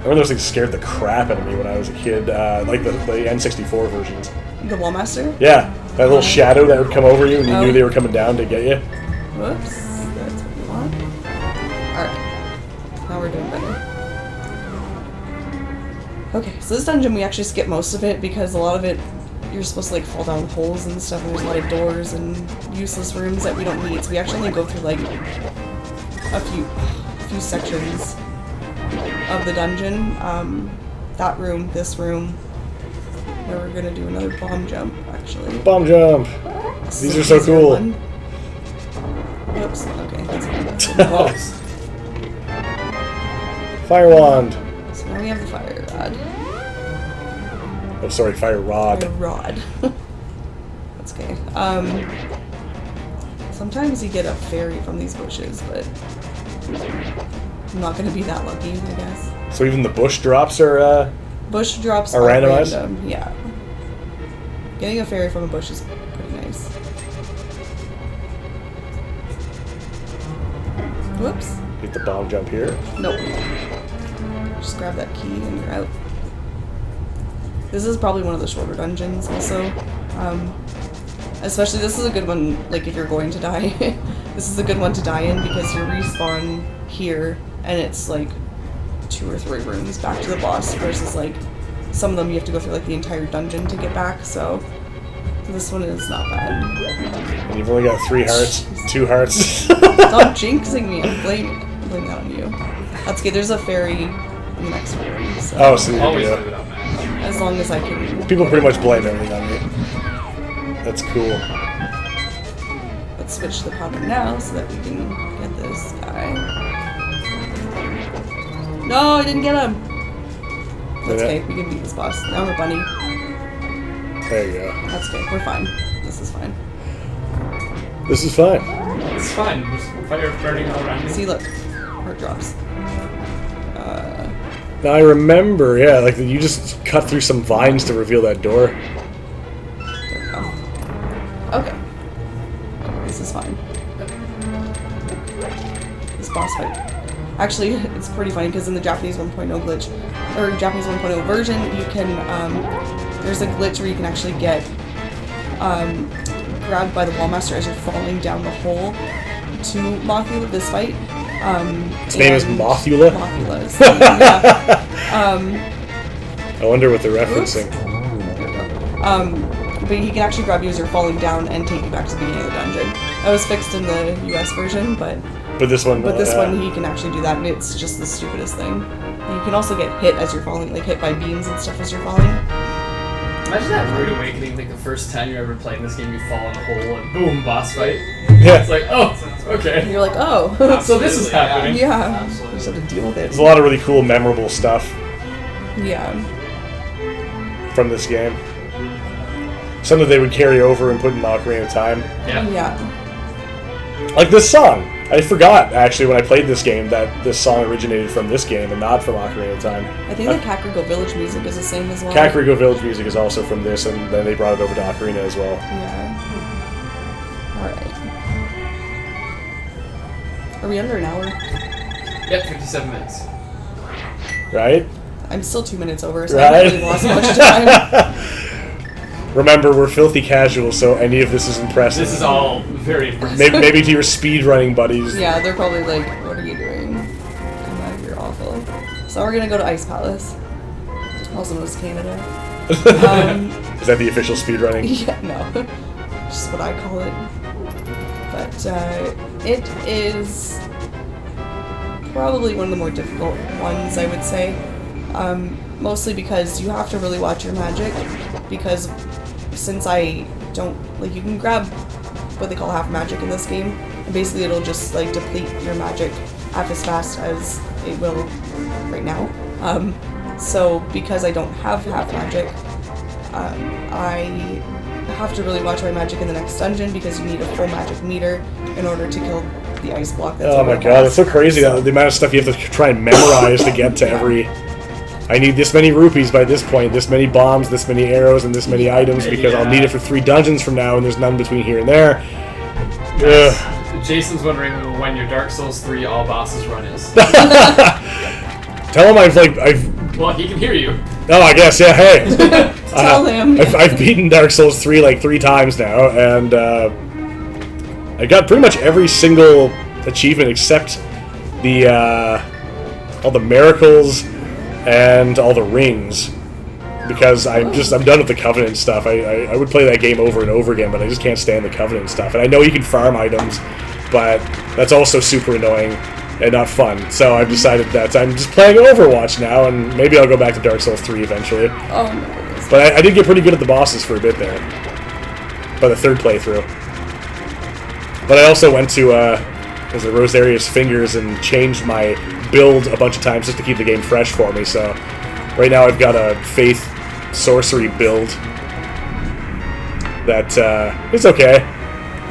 remember those things scared the crap out of me when I was a kid, like the N64 versions. The Wallmaster? Yeah, that little shadow that would come over you and you knew they were coming down to get you. Whoops, that's what we want. Alright, now we're doing better. Okay, so this dungeon we actually skip most of it because a lot of it you're supposed to like fall down holes and stuff, and there's a lot of doors and useless rooms that we don't need, so we actually only go through like a few sections of the dungeon. That room, this room, where we're gonna do another bomb jump, actually. Bomb jump! These are so cool. One. Whoops, okay, that's Close. Fire wand. So now we have the fire rod. Oh, sorry, fire rod. Fire rod. That's okay. Sometimes you get a fairy from these bushes, but I'm not gonna be that lucky, I guess. So even the bush drops are, Bush drops are randomized? random, yeah. Getting a fairy from a bush is pretty nice. Whoops. Get the bomb jump here. Nope. Just grab that key and you're out. This is probably one of the shorter dungeons also. Especially this is a good one, like if you're going to die. This is a good one to die in because you respawn here and it's like 2 or 3 rooms back to the boss versus like some of them you have to go through like the entire dungeon to get back, so this one is not bad. And you've only got 3 hearts, 2 hearts. Stop jinxing me, I'm blaming that on you. That's okay, there's a fairy in the next room, so Oh, so you Always do leave it up, man. as long as I can. People pretty much blame everything on me. That's cool. Let's switch the powder now so that we can get this guy. No, I didn't get him! That's okay, we can beat this boss. Now we're bunny. There you go. That's okay, we're fine. This is fine. This is fine. It's fine. There's fire burning all around me. See, look. Heart drops. Now I remember, yeah, like you just cut through some vines to reveal that door. There we go. Okay. This is fine. This boss fight. Actually, it's pretty funny because in the Japanese 1.0 glitch, or Japanese 1.0 version, you can, there's a glitch where you can actually get grabbed by the Wallmaster as you're falling down the hole to Mothula, this fight. Its name is Mothula? Mothula. So, yeah. I wonder what they're referencing. But he can actually grab you as you're falling down and take you back to the beginning of the dungeon. That was fixed in the US version, but this one he can actually do that, and it's just the stupidest thing. You can also get hit as you're falling, like hit by beams and stuff as you're falling. Imagine that rude awakening, like the first time you're ever playing this game, you fall in a hole and boom, boss fight. Yeah. It's like, oh, okay. And you're like, oh. So this is happening. Yeah. You just have to deal with it. There's a lot of really cool, memorable stuff Yeah. from this game. Some that they would carry over and put in Ocarina of Time. Yeah. Yeah. Like this song. I forgot, actually, when I played this game, that this song originated from this game and not from Ocarina of Time. I think the Kakariko Village music is the same as well. Kakariko Village music is also from this, and then they brought it over to Ocarina as well. Yeah. Alright. Are we under an hour? Yep, 57 minutes. Right? I'm still 2 minutes over, so I Right? haven't really lost much time. Remember, we're filthy casual, so any of this is impressive. This is all very impressive. Maybe to your speedrunning buddies. Yeah, they're probably like, what are you doing? Come out, you're awful. So we're gonna go to Ice Palace. Also known as Canada. Is that the official speedrunning? Yeah, no. Just what I call it. But it is probably one of the more difficult ones, I would say. Mostly because you have to really watch your magic, because since I don't, like, you can grab what they call half magic in this game, and basically it'll just like deplete your magic half as fast as it will right now. So because I don't have half magic, I have to really watch my magic in the next dungeon, because you need a full magic meter in order to kill the ice block that's Oh my god, it's so crazy the amount of stuff you have to try and memorize to get to every... I need this many rupees by this point, this many bombs, this many arrows, and this many items, because I'll need it for 3 dungeons from now, and there's none between here and there. Ugh. Jason's wondering when your Dark Souls 3 all bosses run is. Tell him I've Well, he can hear you. Oh, I guess, yeah, hey. Tell him. I've beaten Dark Souls 3 like 3 times now, and I got pretty much every single achievement except the all the miracles and all the rings. Because I'm done with the Covenant stuff. I would play that game over and over again, but I just can't stand the Covenant stuff. And I know you can farm items, but that's also super annoying and not fun. So I've decided that I'm just playing Overwatch now, and maybe I'll go back to Dark Souls 3 eventually. Oh my goodness. But I did get pretty good at the bosses for a bit there, by the 3rd playthrough. But I also went to Rosaria's Fingers and changed my build a bunch of times just to keep the game fresh for me. So right now I've got a Faith sorcery build that it's okay.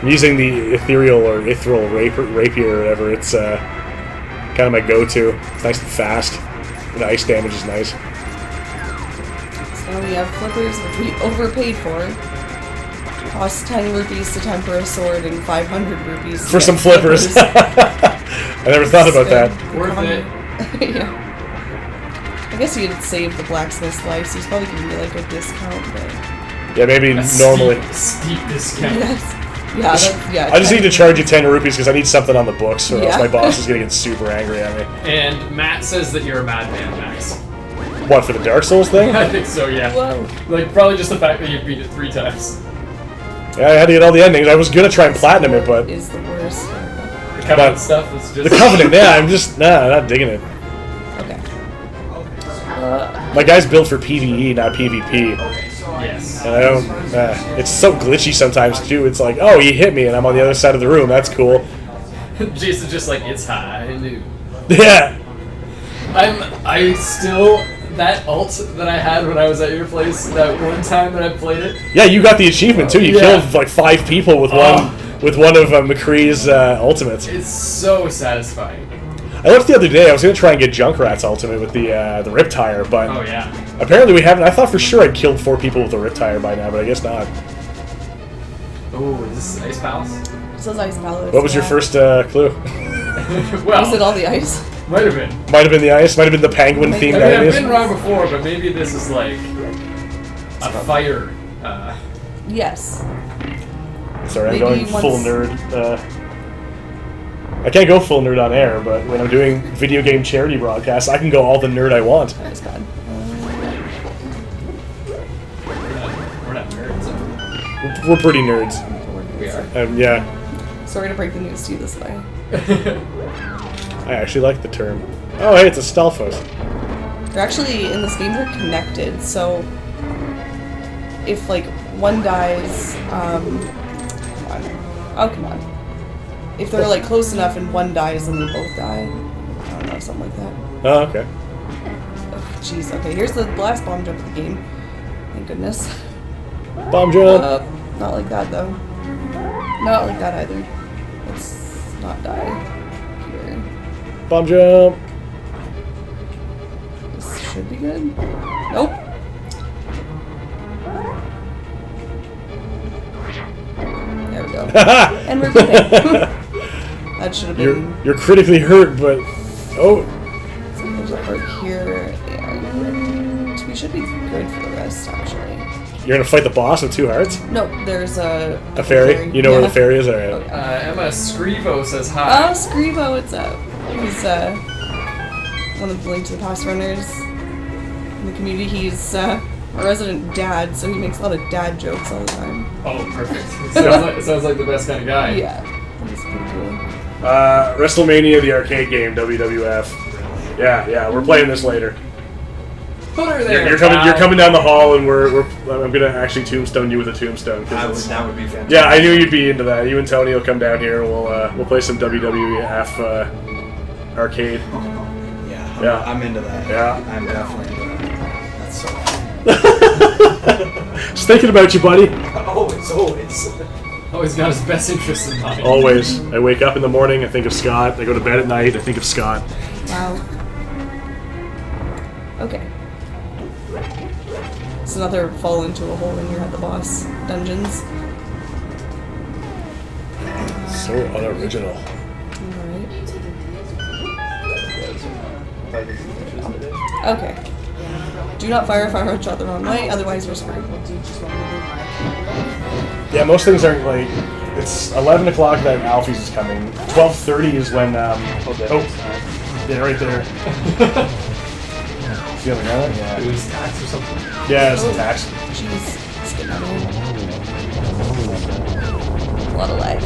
I'm using the ethereal rapier or whatever. It's kind of my go-to. It's nice and fast. The ice damage is nice. So we have flippers, which we overpaid for. Cost 10 rupees to temper a sword and 500 rupees to For get some flippers. I never thought about that. Worth it. Yeah. I guess he had saved the blacksmith's life, so he's probably giving me like a discount, but... Yeah, maybe A normally. steep discount. Yes. Yeah, that's, yeah. I just need to charge you 10 rupees because I need something on the books, or else Yeah. my boss is going to get super angry at me. And Matt says that you're a madman, Max. What, for the Dark Souls thing? I think so, yeah. Whoa. Like, probably just the fact that you beat it 3 times. Yeah, I had to get all the endings. I was going to try and platinum it, but... Is the worst. The Covenant stuff is just... The Covenant, yeah, I'm just... Nah, not digging it. Okay. My guy's built for PvE, not PvP. Yes. And I don't... it's so glitchy sometimes, too. It's like, oh, he hit me, and I'm on the other side of the room. That's cool. Jason's just like, it's high noon. Yeah. I still... That ult that I had when I was at your place, that one time that I played it... Yeah, you got the achievement, too. You Yeah. killed, like, 5 people with one of McCree's ultimates. It's so satisfying. I looked the other day. I was going to try and get Junkrat's ultimate with the Riptire, but Oh, yeah. apparently we haven't. I thought for sure I'd killed 4 people with the Riptire by now, but I guess not. Oh, is this Ice Palace? This is Ice Palace. What was your first clue? Well, Was it all the ice? might have been. Might have been the ice. Might have been the penguin-themed I mean, I've enemies. been wrong before, but maybe this is like a fire. Yes. Sorry, I'm maybe going full once- nerd. I can't go full nerd on air, but when I'm doing video game charity broadcasts, I can go all the nerd I want. Nice God. We're not nerds. We're pretty nerds. We are. Yeah, Sorry to break the news to you this way. I actually like the term. Oh, hey, it's a Stalfos. They're actually, in this game, they're connected, so if, like, one dies, come on. Oh, come on. If they're, like, close enough and one dies, then they both die. I don't know, something like that. Oh, okay. Oh, jeez, okay, here's the last bomb jump of the game. Thank goodness. Bomb jump. Not like that, though. Not like that, either. Let's not die here. Bomb jump. This should be good. Nope. There we go. And we're good. That should have been... You're critically hurt, but oh, So there's a part here, and we should be good for the rest, actually. you're gonna fight the boss with 2 hearts. No, there's a Fairy. You know where the fairy is. All right. Okay. Emma Scrivo says Oh, hi. Scrivo, what's up? He's one of the Link to the Past runners in the community. He's a resident dad, so he makes a lot of dad jokes all the time. Oh, perfect. Sounds like the best kind of guy. Yeah, he's pretty cool. WrestleMania, the arcade game, WWF. Yeah, we're playing this later. Put her there. You're coming down the hall, and I'm gonna actually tombstone you with a tombstone. 'Cause That would be fantastic. yeah, I knew you'd be into that. You and Tony will come down here, and we'll play some WWF arcade. Yeah, I'm into that. Yeah. I'm definitely into that. That's so Just thinking about you, buddy. Always. Oh, he's got his best interests in mind. Always. I wake up in the morning, I think of Scott. I go to bed at night, I think of Scott. Wow. Okay. It's another fall into a hole in here at the boss dungeons. So unoriginal. Alright. Okay. Do not fire a shot the wrong way, otherwise we're screwed. Yeah, most things aren't like. It's 11 o'clock that Alfie's is coming. 12:30 is when. Yeah, right there. See on the ground? Yeah. It was tax or something. Yeah, it's a tax. Jeez, it's getting out of here. A lot of lag.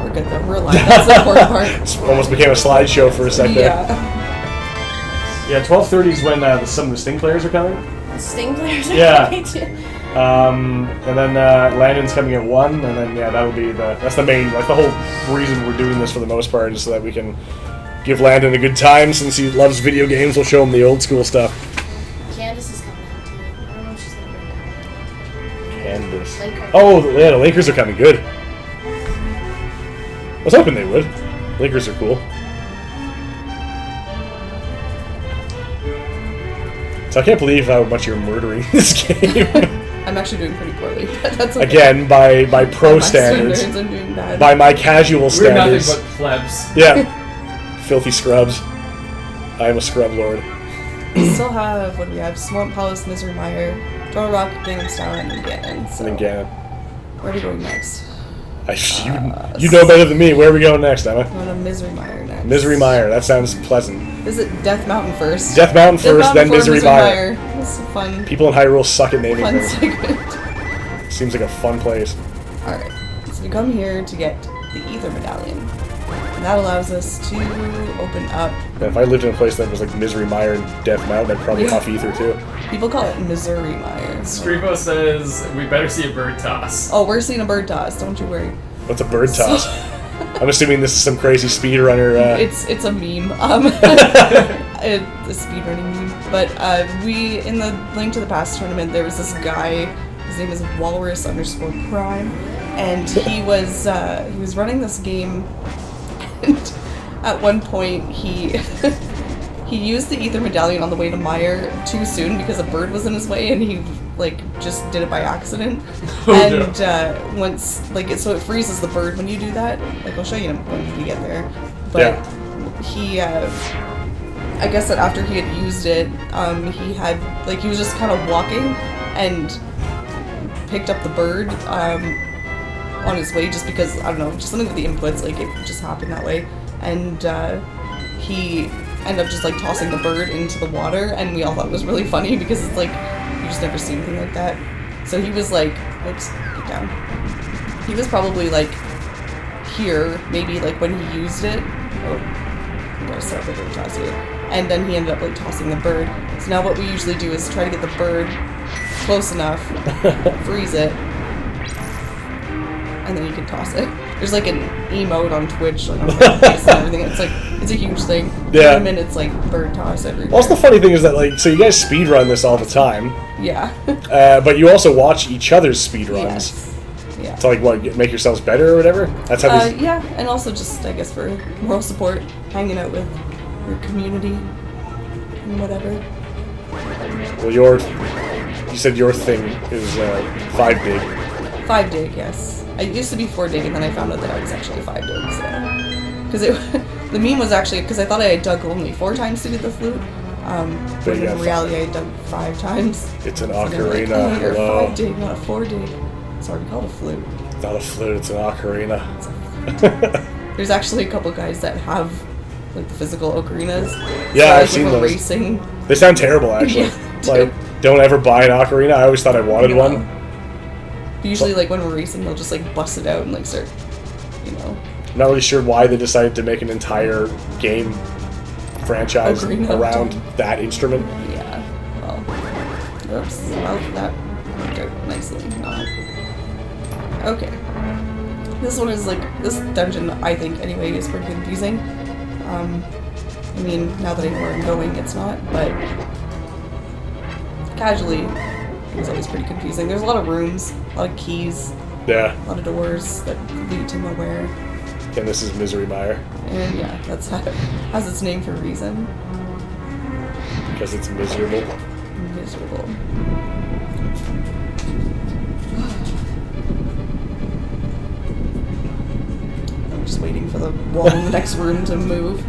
We're good though. We're alive. That's the important part. It almost became a slideshow for a second. Yeah. Yeah, 12:30 is when some of the Sting players are coming. Sting players are Yeah. coming too. And then Landon's coming at 1, and then that'll be that's the main, like the whole reason we're doing this for the most part is so that we can give Landon a good time since he loves video games. We'll show him the old school stuff. Candace is coming out too. I don't know if she's gonna bring that. Candace. Lakers. Oh, yeah, the Lakers are coming good. I was hoping they would. Lakers are cool. So I can't believe how much you're murdering this game. I'm actually doing pretty poorly. That's okay. Again, by pro My standards. I'm doing bad. By my casual We're nothing standards. but plebs. Yeah. Filthy scrubs. I am a scrub lord. We still have, what do we have? Swamp Palace, Misery Mire, Throne Rock, Gangnam Style, and then Ganon. So, And then Ganon. where are we going next? You know better than me. Where are we going next, Emma? We're going to Misery Mire next. Misery Mire. That sounds pleasant. Visit Death Mountain first. Death Mountain first, Mountain then before Misery Mire. It's a fun, People in Hyrule suck at naming fun things. segment. Seems like a fun place. Alright, so we come here to get the Ether Medallion. And that allows us to open up. And if I lived in a place that was like Misery Mire and Death Mountain, I'd probably huff Ether too. People call it Missouri Mire. Scrivo says we better see a bird toss. Oh, we're seeing a bird toss, don't you worry. What's a bird toss? I'm assuming this is some crazy speedrunner. It's a meme. It's a speedrunning meme. But we, in the Link to the Past tournament, there was this guy, his name is Walrus_Prime, and he was running this game, and at one point he used the Ether Medallion on the way to Mire too soon because a bird was in his way, and he just did it by accident. And once so it freezes the bird when you do that. I'll show you when we get there. But he I guess that after he had used it, he had he was just kind of walking and picked up the bird on his way just because I don't know, just something with the inputs, it just happened that way. And he ended up just tossing the bird into the water, and we all thought it was really funny because it's you just never see anything like that. So he was whoops, get down. He was probably here, maybe when he used it. Oh, I gotta set up the bird toss here. And then he ended up tossing the bird. So now what we usually do is try to get the bird close enough, freeze it, and then you can toss it. There's an emote on Twitch, on face and everything. It's a huge thing. Yeah. In a minute, it's bird toss everywhere. Also, the funny thing is that so you guys speedrun this all the time, Yeah. but you also watch each other's speedruns Yes. Yeah. to make yourselves better or whatever. That's how these. Yeah, and also just I guess for moral support, hanging out with your community and whatever. Well, you said your thing is 5 dig. 5 dig, yes. It used to be 4 dig, and then I found out that I was actually 5 dig. So, because the meme was actually because I thought I had dug only 4 times to get the flute. But in reality, I dug 5 times. It's an So they're ocarina. you're Hello. 5 dig, not a 4 dig. Sorry, we call it a flute. It's not a flute. It's an ocarina. It's a flute. There's actually a couple guys that have the physical ocarinas. Yeah, so, I've if seen we're those. racing. They sound terrible, actually. Yeah, Don't ever buy an ocarina. I always thought I wanted one. Usually, when we're racing, they'll just bust it out and start, I'm not really sure why they decided to make an entire game franchise Ocarina of around Time. that instrument. Yeah. Well, oops. Well, that worked out nicely. Okay. This one is this dungeon. I think anyway is pretty confusing. I mean, now that I know where I'm going, it's not, but casually, it was always pretty confusing. There's a lot of rooms, a lot of keys, Yeah, a lot of doors that lead to nowhere. and this is Misery Mire And yeah, that's how it has its name for a reason. because it's miserable. Miserable. I'm just waiting for the wall in the next room to move.